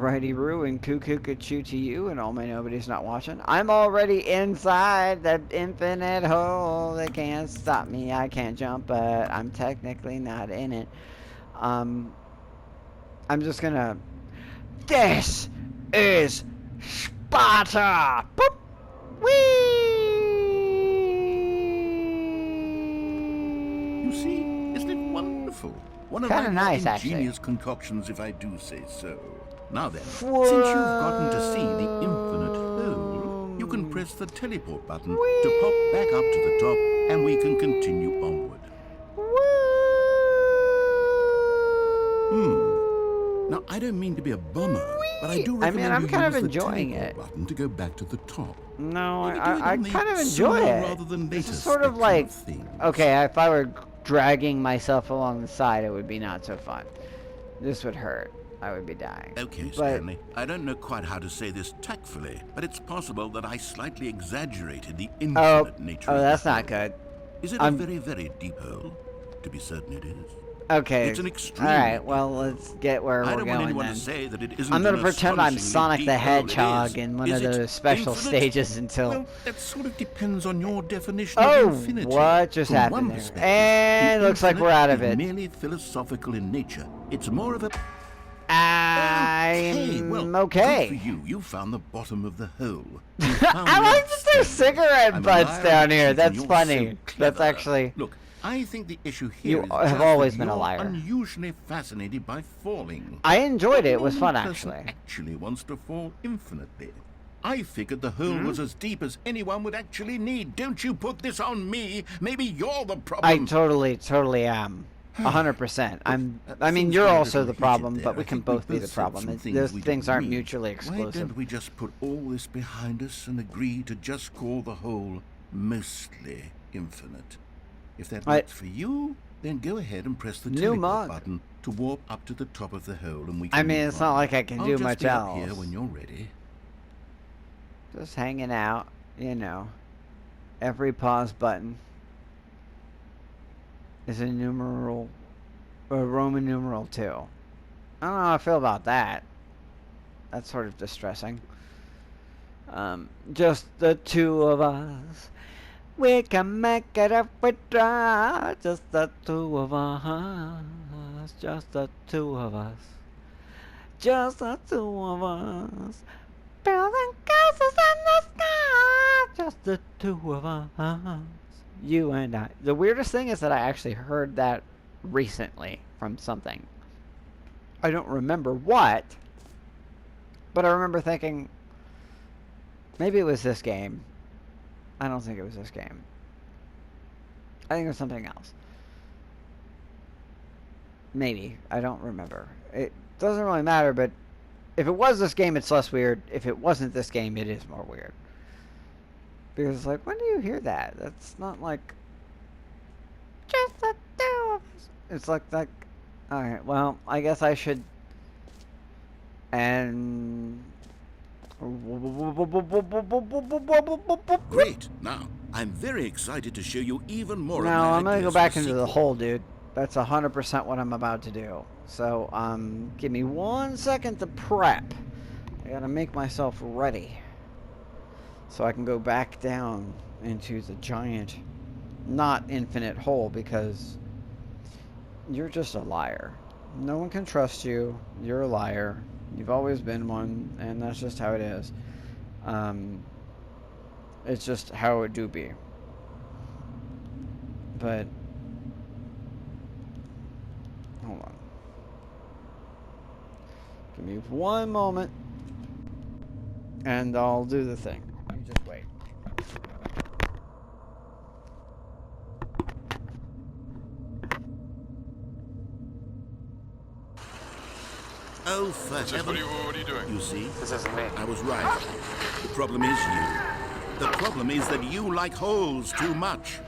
Alrighty, Roo, and cuckoo to you, and all my nobody's not watching. I'm already inside that infinite hole. They can't stop me. I can't jump, but I'm technically not in it. I'm just gonna. This is Sparta. Boop. Whee! You see, isn't it wonderful? One of Kinda my nice, actually. ingenious concoctions, if I do say so. Now then, Whoa. since you've gotten to see the infinite hole, you can press the teleport button to pop back up to the top, and we can continue onward. Now, I don't mean to be a bummer, but I do recommend I'm kind of use the enjoying teleport it. button to go back to the top. No, Maybe do it I on the kind of enjoy sooner it. rather than This later is sort of spectrum like, things. okay, if I were dragging myself along the side, it would be not so fun. This would hurt. I would be dying. Okay, But- Stanley. I don't know quite how to say this tactfully, but it's possible that I slightly exaggerated the infinite nature of that's the not hole. good. Is it I'm- a very, very deep hole? To be certain it is. Okay. It's an extreme. Alright, well, let's get where I we're don't want going anyone then. to say that it isn't I'm gonna an pretend I'm astonishingly Sonic deep the hole. It Hedgehog is. in one Is of it those special infinite? stages until... Well, that sort of depends on your definition Oh, of infinity. what just From happened one there? perspective, And the looks like we're infinite out of is it. merely philosophical in nature. It's more of a... I'm well, okay. good for you. You found the bottom of the hole. I like that there's cigarette butts down here. That's funny. That's actually... Look, I think the issue here You is have just always that been a you're liar. unusually fascinated by falling. I enjoyed it. It was No fun, person actually. actually wants to fall infinitely. I figured the hole was as deep as anyone would actually need. Don't you put this on me. Maybe you're the problem. I totally am. 100%. I mean, Things you're got a also little the heated problem, there. but we I can think we both be the both said problem. some Those we things aren't agree. mutually Why exclusive. don't we just put all this behind us and agree to just call the hole mostly infinite? If that works for you, then go ahead and press the New teleport mug. button to warp up to the top of the hole, and we can I mean, move it's not on. like I can I'll do just much be up else. here when you're ready. Just hanging out, you know. Every pause button is a numeral, a Roman numeral 2. I don't know how I feel about that. That's sort of distressing. Just the two of us. We can make it if we try. Just the two of us. Just the two of us. Just the two of us. Building castles in the sky. Just the two of us. You and I. The weirdest thing is that I actually heard that recently from something. I don't remember what, but I remember thinking, maybe it was this game. I don't think it was this game. I think it was something else. Maybe. I don't remember. It doesn't really matter, but if it was this game, it's less weird. If it wasn't this game, it is more weird. Because it's like, when do you hear that? That's not like... Just the two of us. It's like that... Alright, well, I guess I should... And... Great. Now, I'm very excited to show you even more of No, my I'm gonna go ideas back for into the sequel. hole, dude. That's 100% what I'm about to do. So, give me 1 second to prep. I gotta make myself ready. So I can go back down into the giant, not infinite hole, because you're just a liar. No one can trust you. You're a liar. You've always been one, and that's just how it is. It's just how it do be. But hold on. Give me 1 moment, and I'll do the thing. You just wait. Oh, for heaven. What are you doing? You see? This isn't me. I was right. The problem is you. The problem is that you like holes too much.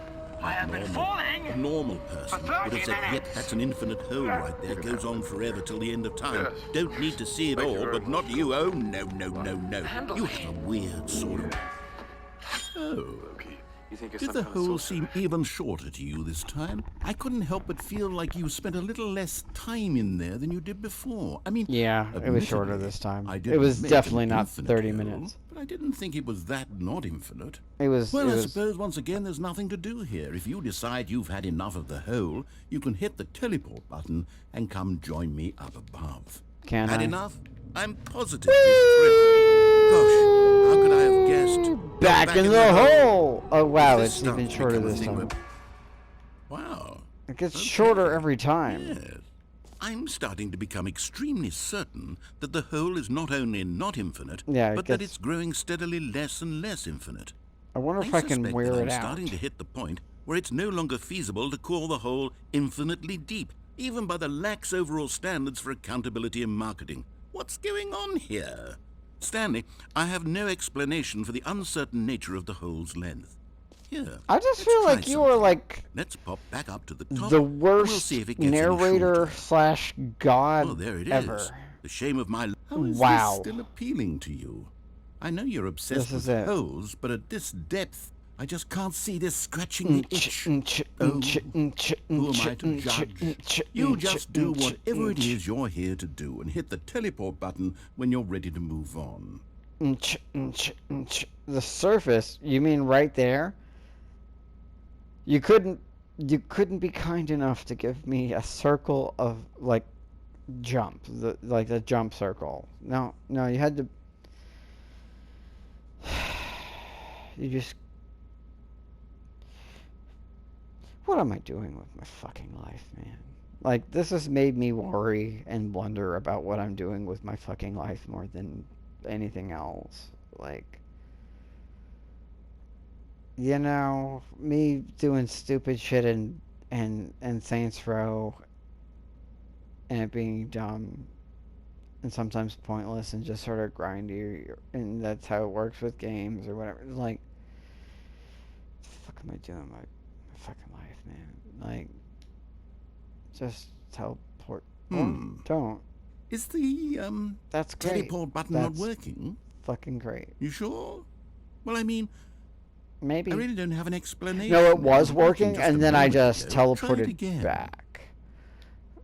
I have been falling. A normal person For would have 30 said, yep, minutes. that's an infinite hole right there. Goes on forever till the end of time. Yes. Don't need to see it Thank you all, very but not you. Oh, no, no, no, no. Handle You me. have a weird sort of... Oh, Loki. You think it's Did some the kind of hole sorcery? seem even shorter to you this time? I couldn't help but feel like you spent a little less time in there than you did before. I mean, Yeah, it was shorter admittedly, this time. I It didn't was make an definitely not infinite 30 hole, minutes. but I didn't think it was that not infinite. It was. Well, I suppose once again there's nothing to do here. If you decide you've had enough of the hole, you can hit the teleport button and come join me up above. Can Had I? enough? I'm positively thrilled. Gosh, how could I have guessed? You're Back in the hole! Oh wow, This it's even starts to shorter become a this thing time. Wow. It gets Okay. shorter every time. Yes. I'm starting to become extremely certain that the hole is not only not infinite, Yeah, but that it's growing steadily less and less infinite. I wonder if I can suspect wear that it I'm out. starting to hit the point where it's no longer feasible to call the hole infinitely deep, even by the lax overall standards for accountability and marketing. What's going on here? Stanley, I have no explanation for the uncertain nature of the hole's length. Here, I just let's feel try like you are something. like Let's pop back up to the top. the and we'll worst see if it gets any narrator shorter. / god Oh, there it is. ever. The shame of my... How is Wow. this still appealing to you? I know you're obsessed This is with it. holes, but at this depth, I just can't see this scratching the itch. Who am I to judge? You just do whatever it is you're here to do and hit the teleport button when you're ready to move on. The surface, you mean right there? You couldn't be kind enough to give me a circle of like jump, like the jump circle. No, you had to. You just. What am I doing with my fucking life, man? Like, this has made me worry and wonder about what I'm doing with my fucking life more than anything else. Like, you know, me doing stupid shit and Saints Row and it being dumb and sometimes pointless and just sort of grindy, and that's how it works with games or whatever. Like, what the fuck am I doing with my fucking life, man? Like, just teleport. Don't. Is the, That's great. teleport button That's not working? fucking great. You sure? Well, I mean, Maybe. I really don't have an explanation. No, it was Just working, a and then I moment just ago. Try it teleported again. back.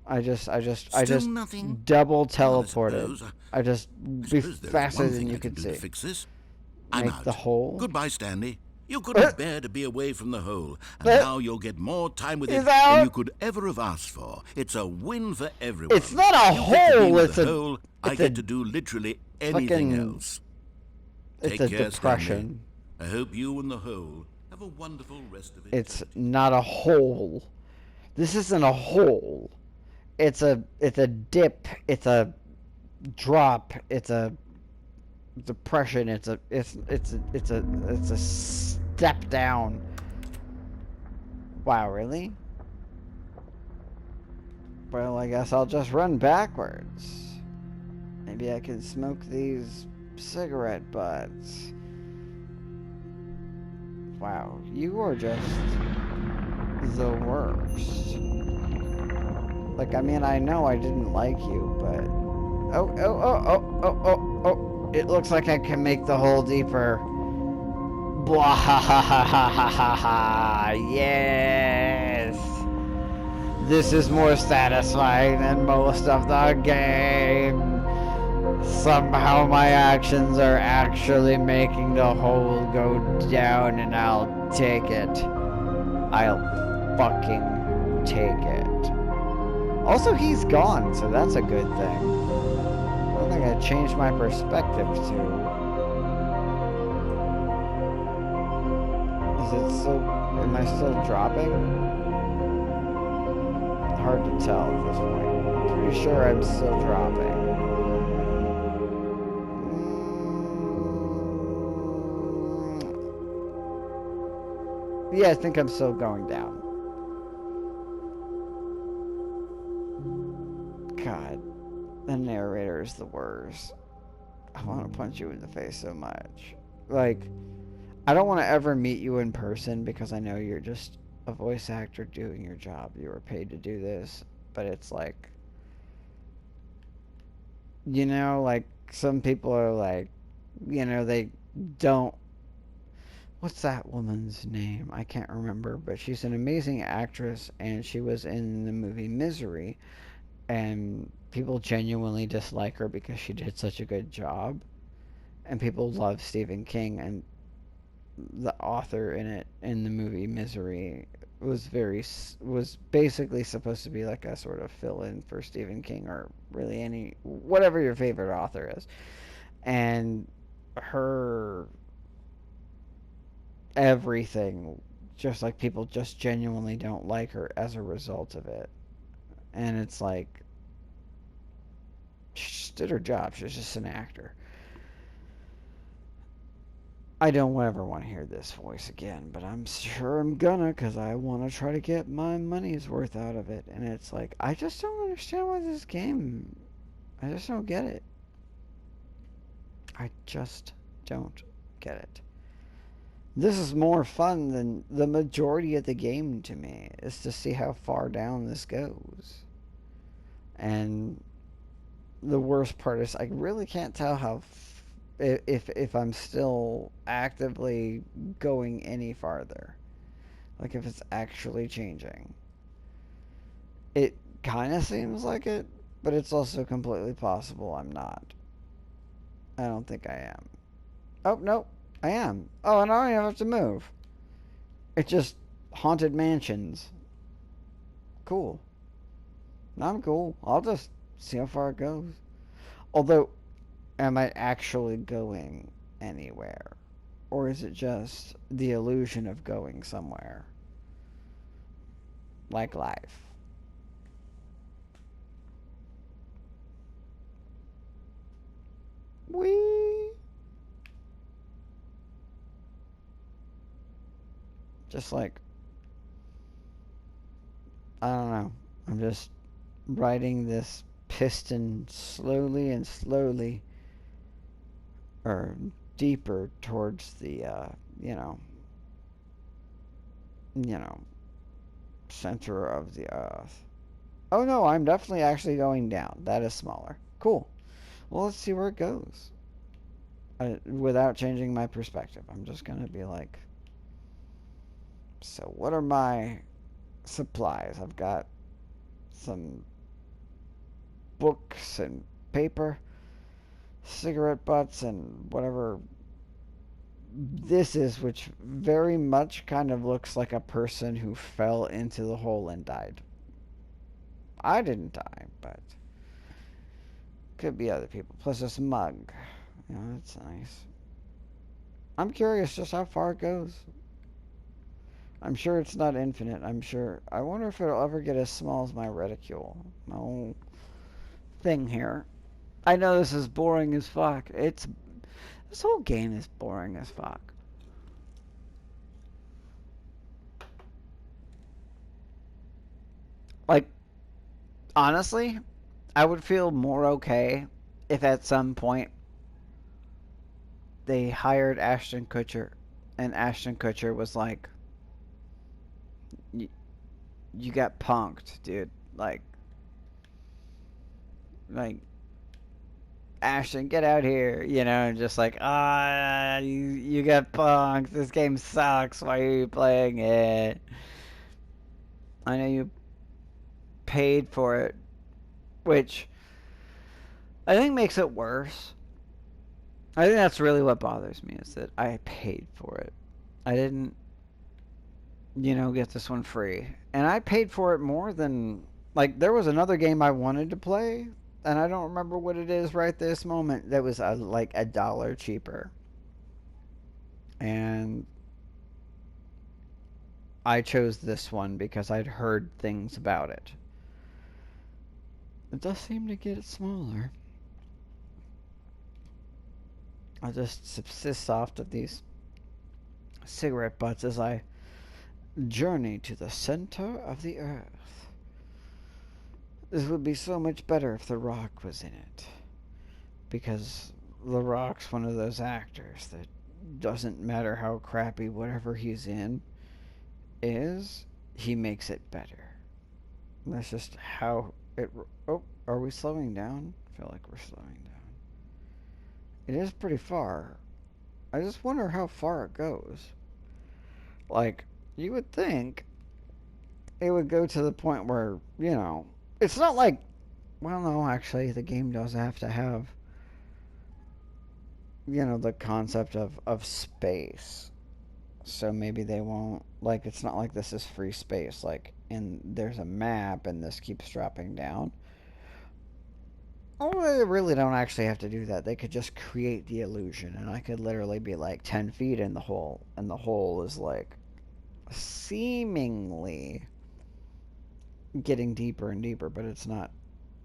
I just Still nothing? double Well, teleported. I just be suppose there's faster one than thing you I can could do to see. fix this. I'm Make out. the hole. Goodbye, Stanley. You couldn't bear to be away from the hole, and now you'll get more time with it He's than out. you could ever have asked for. It's a win for everyone. It's not a You get to be hole, with it's the a- hole. I it's get a to do literally anything fucking- else. It's Take a care, depression. Stanley. I hope you and the hole have a wonderful rest of it. It's not a hole. This isn't a hole. It's a dip. It's a drop. It's a depression. It's a step down. Wow, really? Well, I guess I'll just run backwards. Maybe I can smoke these cigarette butts. Wow, you are just the worst. Like, I mean, I know I didn't like you, but... Oh. It looks like I can make the hole deeper. Blah, ha, ha, ha, ha, ha, ha, ha. Yes! This is more satisfying than most of the game. Somehow my actions are actually making the hole go down, and I'll take it. I'll fucking take it. Also, he's gone, so that's a good thing. I don't think I changed my perspective too. Is it still... Am I still dropping? Hard to tell at this point. I'm pretty sure I'm still dropping. Yeah, I think I'm still going down. God, the narrator is the worst. I want to punch you in the face so much. Like, I don't want to ever meet you in person because I know you're just a voice actor doing your job. You were paid to do this. But it's like, you know, like, some people are like, you know, they don't what's that woman's name? I can't remember, but she's an amazing actress, and she was in the movie Misery, and people genuinely dislike her because she did such a good job, and people love Stephen King, and the author in the movie Misery was basically supposed to be like a sort of fill-in for Stephen King, or really any whatever your favorite author is, and her everything, just like people just genuinely don't like her as a result of it. And it's like, she just did her job. She's just an actor. I don't ever want to hear this voice again, but I'm sure I'm gonna, because I want to try to get my money's worth out of it. And it's like, I just don't understand why this game, I just don't get it. I just don't get it. This is more fun than the majority of the game to me, is to see how far down this goes. And the worst part is I really can't tell how if I'm still actively going any farther. Like if it's actually changing. It kind of seems like it, but it's also completely possible I'm not. I don't think I am. Oh, no, I am. Oh, and I don't even have to move. It's just haunted mansions. Cool. I'm cool. I'll just see how far it goes. Although, am I actually going anywhere? Or is it just the illusion of going somewhere? Like life. Whee! Just like, I don't know. I'm just riding this piston slowly and slowly, or deeper towards the, you know, you know, center of the earth. Oh no, I'm definitely actually going down. That is smaller. Cool. Well, let's see where it goes. Without changing my perspective, I'm just gonna be like, so what are my supplies? I've got some books and paper, cigarette butts, and whatever this is, which very much kind of looks like a person who fell into the hole and died. I didn't die, but could be other people. Plus this mug. You know, that's nice. I'm curious just how far it goes. I'm sure it's not infinite. I'm sure. I wonder if it'll ever get as small as my reticule. My whole thing here. I know this is boring as fuck. This whole game is boring as fuck. Like, honestly, I would feel more okay if at some point they hired Ashton Kutcher, and Ashton Kutcher was like, "You got punked, dude. Like, Ashton, get out here," you know, and just like, you got punked. This game sucks. Why are you playing it? I know you paid for it, which I think makes it worse. I think that's really what bothers me, is that I paid for it. I didn't, get this one free. And I paid for it more than, like, there was another game I wanted to play, and I don't remember what it is right this moment, that was like $1 cheaper. And I chose this one because I'd heard things about it. It does seem to get smaller. I'll just subsist off of these cigarette butts as I journey to the center of the earth. This would be so much better if The Rock was in it. Because The Rock's one of those actors that doesn't matter how crappy whatever he's in is, he makes it better. And that's just how it... Oh, are we slowing down? I feel like we're slowing down. It is pretty far. I just wonder how far it goes. Like, you would think it would go to the point where, you know, it's not like, well, no, actually, the game does have to have, you know, the concept of space. So maybe they won't, like, it's not like this is free space, like, and there's a map and this keeps dropping down. Oh, they really don't actually have to do that. They could just create the illusion, and I could literally be like 10 feet in the hole, and the hole is like seemingly getting deeper and deeper, but it's not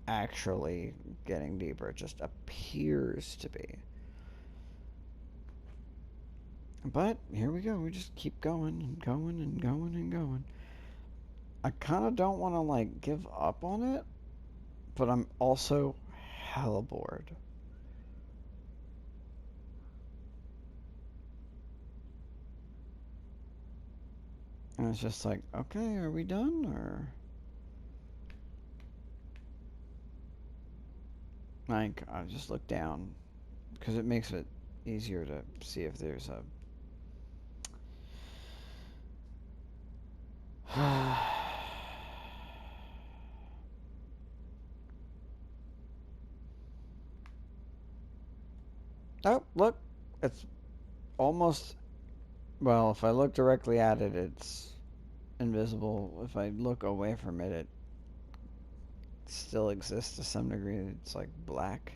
actually getting deeper. It just appears to be. But here we go. We just keep going and going and going and going. I kind of don't want to like give up on it, but I'm also hella bored. And it's just like, okay, are we done? Or like, I just look down because it makes it easier to see if there's a. Oh, look, it's almost. Well, if I look directly at it, it's invisible. If I look away from it, it still exists to some degree. It's like black.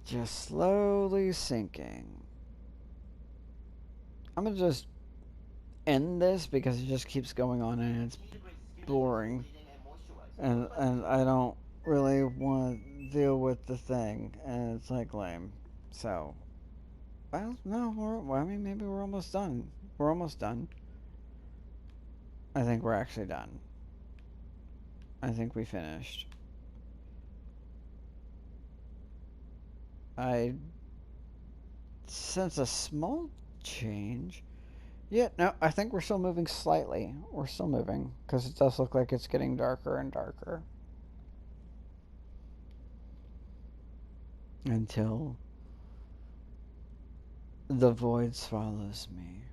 Just slowly sinking. I'm gonna just end this because it just keeps going on and it's boring. And I don't really want to deal with the thing. And it's like lame. So, well, no, I mean, maybe we're almost done. We're almost done. I think we're actually done. I think we finished. I sense a small change. Yeah, no, I think we're still moving slightly. We're still moving because it does look like it's getting darker and darker. Until the void swallows me.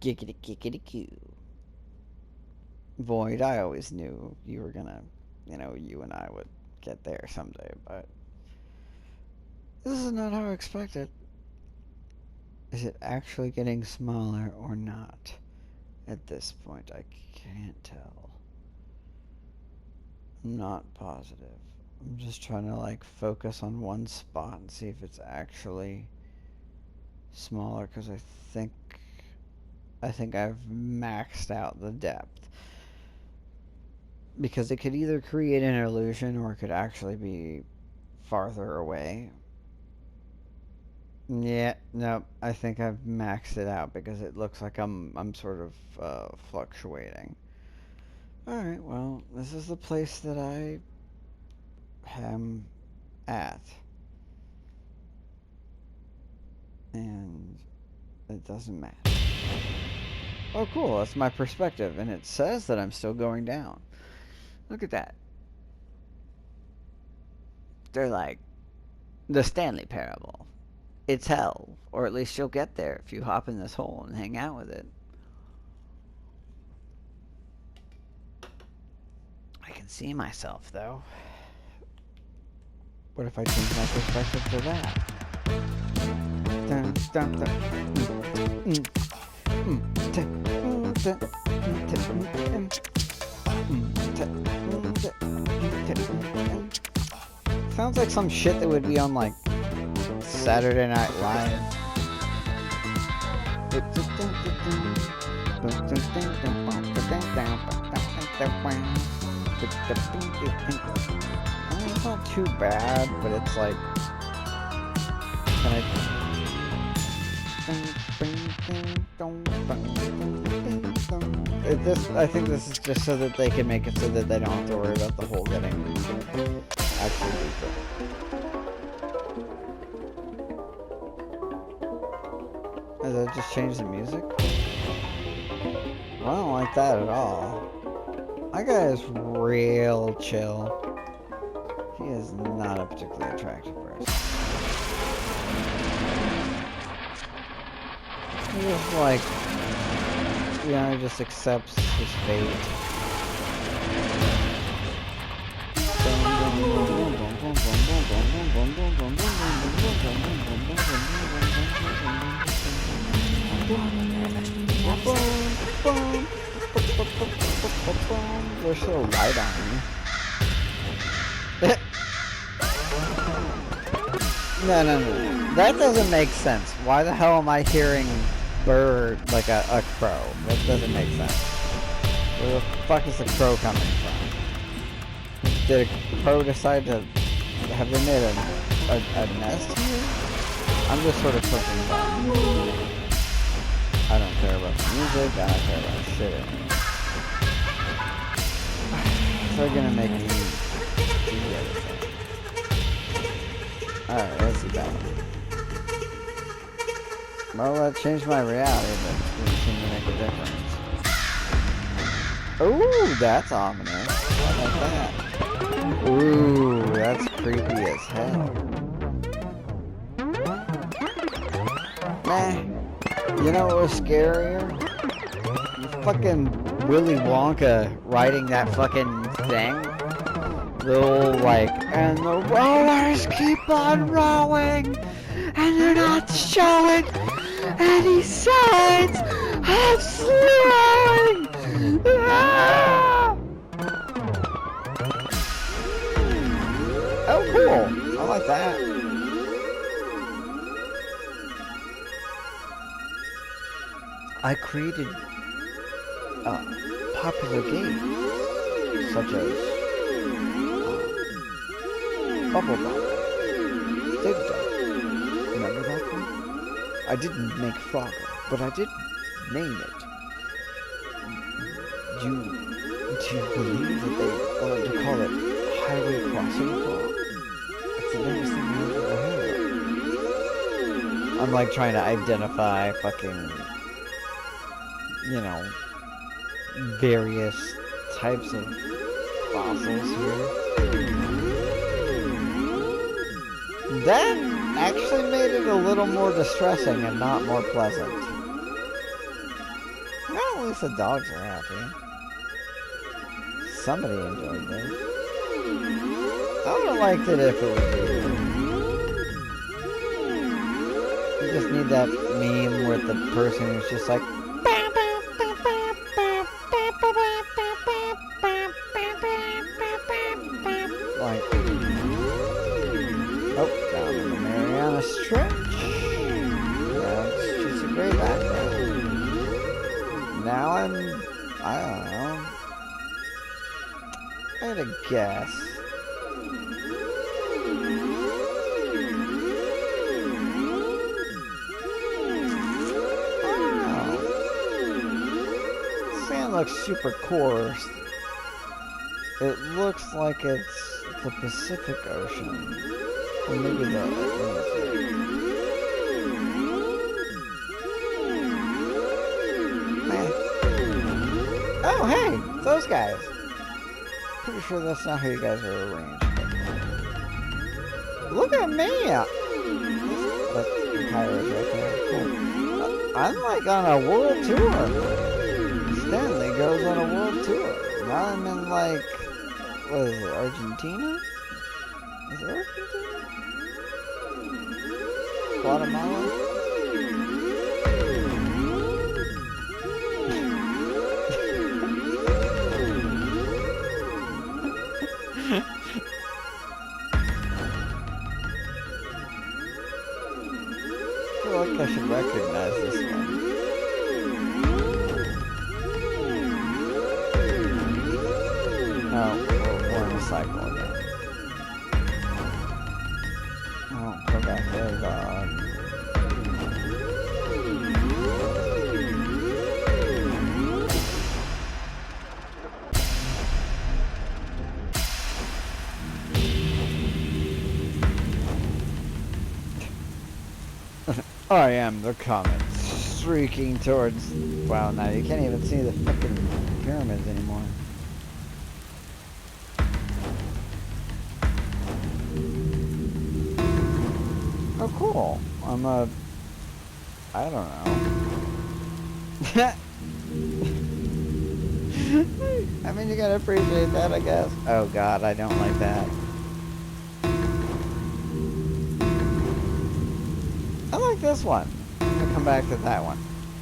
Giggity giggity goo. Void, I always knew you were gonna, you know, you and I would get there someday, but this is not how I expected. Is it actually getting smaller or not? At this point, I can't tell. I'm not positive. I'm just trying to like focus on one spot and see if it's actually smaller because I think I've maxed out the depth. Because it could either create an illusion or it could actually be farther away. Yeah, no, I think I've maxed it out because it looks like I'm sort of fluctuating. Alright, well, this is the place that I am at. And it doesn't match. Oh, cool, that's my perspective, and it says that I'm still going down. Look at that. They're like, the Stanley Parable. It's hell, or at least you'll get there if you hop in this hole and hang out with it. I can see myself, though. What if I change my perspective to that? Dun, dun, dun. Sounds like some shit that would be on, like, Saturday Night Live. It's not too bad, but it's like I think this is just so that they can make it so that they don't have to worry about the hole getting actually deeper. Did I just change the music? Well, I don't like that at all. That guy is real chill. He is not a particularly attractive person. He just like, you know, he just accepts his fate. They're so light on me. No. That doesn't make sense. Why the hell am I hearing bird like a crow? That doesn't make sense. Where the fuck is the crow coming from? Did a crow decide to... Have they made a nest here? I'm just sort of pushing back. I don't care about the music. I don't care about shit anymore. They're gonna make me do everything. Alright, let's see that one. Well, that changed my reality, but it didn't seem to make a difference. Ooh, that's ominous. How about that? Ooh, that's creepy as hell. Nah. You know what was scarier? Fucking Willy Wonka riding that fucking thing. The old, like, and the rollers keep on rolling, and they're not showing any signs of slowing. Ah! Oh, cool. I like that. I created popular games, such as Bubble Bop, Dig Dug. Remember that one? I didn't make Frogger, but I did name it. Do you believe that they wanted to call it Highway Crossing Frog? It's the latest thing I've ever heard. I'm like trying to identify fucking, you know, various types of fossils here. That actually made it a little more distressing and not more pleasant. Well, at least the dogs are happy. Somebody enjoyed this. I would have liked it if it was you. You just need that meme with the person who's just like, oh, down in the Mariana Trench. That's just a great background. Now I don't know. I had a guess. Oh. Sand looks super coarse. It looks like it's the Pacific Ocean. Or maybe the Atlantic. Oh, hey! Those guys! Pretty sure that's not how you guys are arranged. Look at me! That's the tires right there. Cool. I'm like on a world tour. Stanley goes on a world tour. Now I'm in like, what is it, Argentina? Is it Argentina? Guatemala? I feel like I should recognize this one. Oh, we're on a cycle again. Oh, go back there, dog. I am the comet, streaking towards... Wow, now you can't even see the fucking pyramids anymore. Oh, cool. I'm a... I don't know. I mean, you gotta appreciate that, I guess. Oh god, I don't like that. I like this one. I'm gonna come back to that one.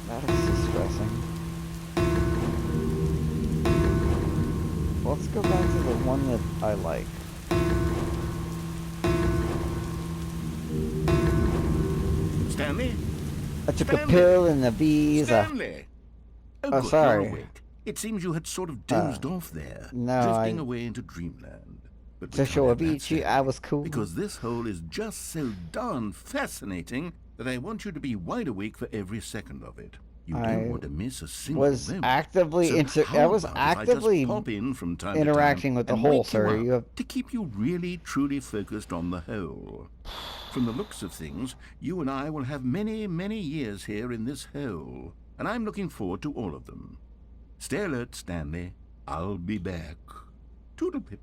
That is distressing. Let's go back to the one that I like. Stanley? I took a Stanley? pill and the bees. Stanley! Oh, good, sorry. you're awake. It seems you had sort of dozed off there, no, drifting away into dreamland. But we To can't show a have that, beach, I Stanley, was cool. because this hole is just so darn fascinating that I want you to be wide awake for every second of it. You don't want to miss a single was moment. actively So I was how about if I actively just pop in from time interacting to time with the and hole, wake sir. you You up have to keep you really truly focused on the hole. From the looks of things, you and I will have many, many years here in this hole, and I'm looking forward to all of them. Stay alert, Stanley. I'll be back. Toodlepip.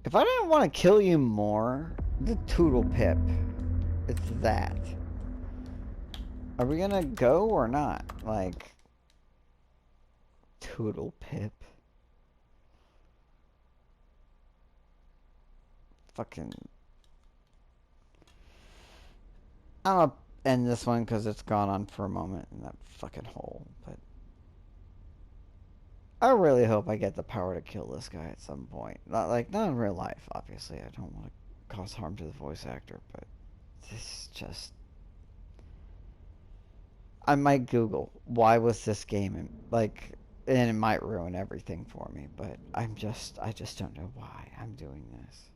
If I didn't want to kill you more, the Toodle Pip. It's that. Are we gonna go or not? Like, Toodle Pip. Fucking. I'm gonna end this one because it's gone on for a moment in that fucking hole. But I really hope I get the power to kill this guy at some point. Not in real life, obviously. I don't want to cause harm to the voice actor, but this just. I might Google why was this game and it might ruin everything for me, but I just don't know why I'm doing this.